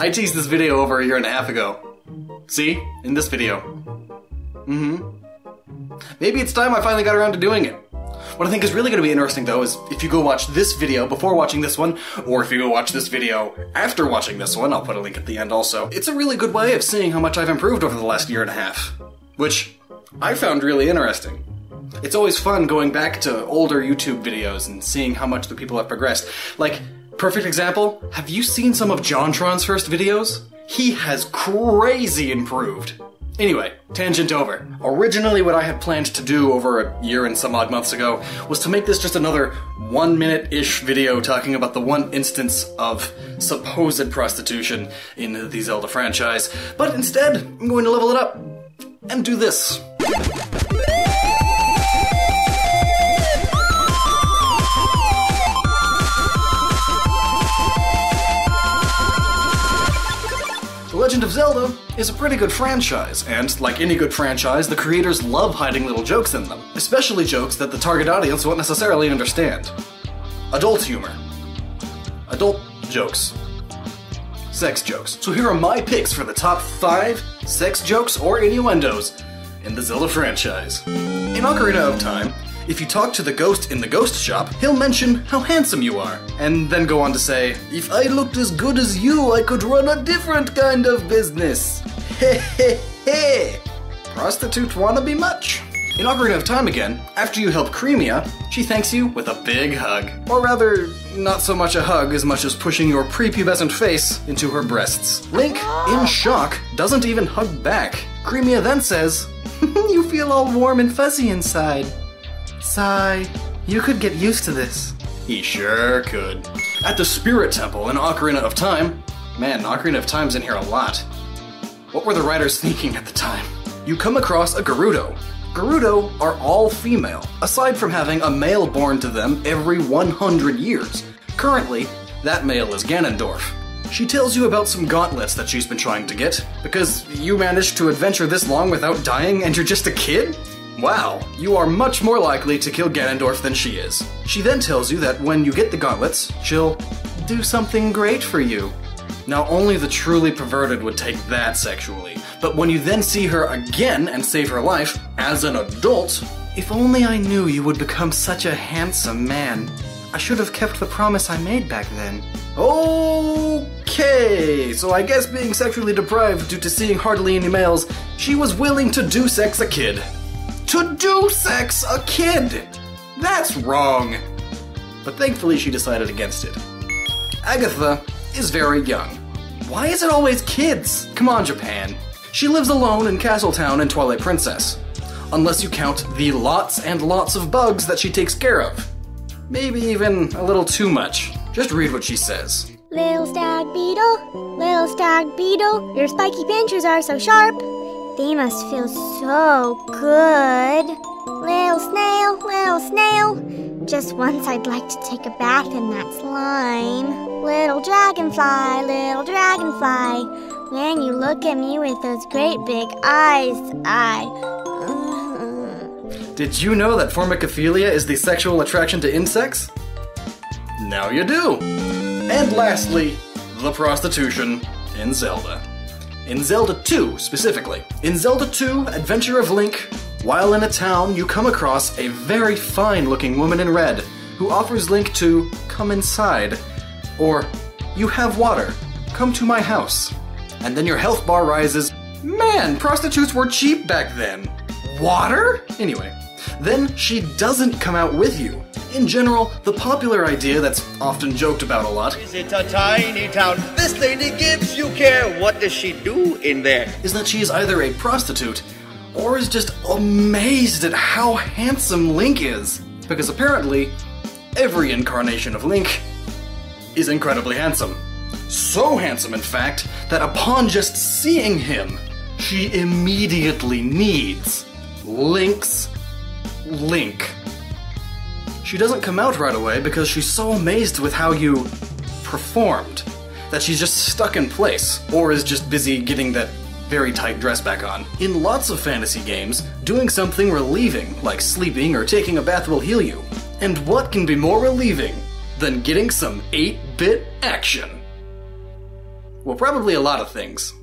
I teased this video over a year and a half ago. See? In this video. Maybe it's time I finally got around to doing it. What I think is really going to be interesting, though, is if you go watch this video before watching this one, or if you go watch this video after watching this one, I'll put a link at the end also. It's a really good way of seeing how much I've improved over the last year and a half, which I found really interesting. It's always fun going back to older YouTube videos and seeing how much the people have progressed. Like, perfect example, have you seen some of JonTron's first videos? He has crazy improved. Anyway, tangent over. Originally what I had planned to do over a year and some odd months ago was to make this just another 1 minute-ish video talking about the one instance of supposed prostitution in the Zelda franchise, but instead I'm going to level it up and do this. The Legend of Zelda is a pretty good franchise, and like any good franchise, the creators love hiding little jokes in them, especially jokes that the target audience won't necessarily understand. Adult humor. Adult jokes. Sex jokes. So here are my picks for the top 5 sex jokes or innuendos in the Zelda franchise. In Ocarina of Time, if you talk to the ghost in the ghost shop, he'll mention how handsome you are, and then go on to say, "If I looked as good as you, I could run a different kind of business. Heh heh heh. Prostitute wanna be much?" In Ocarina of Time again, after you help Cremia, she thanks you with a big hug. Or rather, not so much a hug as much as pushing your prepubescent face into her breasts. Link, in shock, doesn't even hug back. Cremia then says, "You feel all warm and fuzzy inside. Sigh, you could get used to this." He sure could. At the Spirit Temple in Ocarina of Time, man, Ocarina of Time's in here a lot. What were the writers thinking at the time? You come across a Gerudo. Gerudo are all female, aside from having a male born to them every 100 years. Currently, that male is Ganondorf. She tells you about some gauntlets that she's been trying to get, because you managed to adventure this long without dying and you're just a kid? Wow, you are much more likely to kill Ganondorf than she is. She then tells you that when you get the gauntlets, she'll do something great for you. Now, only the truly perverted would take that sexually, but when you then see her again and save her life, as an adult, "If only I knew you would become such a handsome man. I should have kept the promise I made back then." Okay, so I guess being sexually deprived due to seeing hardly any males, she was willing to do sex a kid. To do sex a kid! That's wrong. But thankfully she decided against it. Agatha is very young. Why is it always kids? Come on, Japan. She lives alone in Castletown in Twilight Princess. Unless you count the lots and lots of bugs that she takes care of. Maybe even a little too much. Just read what she says. Little stag beetle, your spiky pinchers are so sharp. They must feel so good. Little snail, just once I'd like to take a bath in that slime. Little dragonfly, when you look at me with those great big eyes, Did you know that formicophilia is the sexual attraction to insects? Now you do! And lastly, the prostitution in Zelda. In Zelda 2, specifically. In Zelda 2, Adventure of Link, while in a town, you come across a very fine-looking woman in red who offers Link to come inside. Or, "You have water. Come to my house." And then your health bar rises. Man, prostitutes were cheap back then. Water? Anyway, then she doesn't come out with you. In general, the popular idea that's often joked about a lot Is it a tiny town? This lady gives you care. What does she do in there? is that she is either a prostitute or is just amazed at how handsome Link is. Because apparently, every incarnation of Link is incredibly handsome. So handsome, in fact, that upon just seeing him, she immediately needs Link's Link. She doesn't come out right away because she's so amazed with how you performed that she's just stuck in place, or is just busy getting that very tight dress back on. In lots of fantasy games, doing something relieving, like sleeping or taking a bath, will heal you. And what can be more relieving than getting some 8-bit action? Well, probably a lot of things.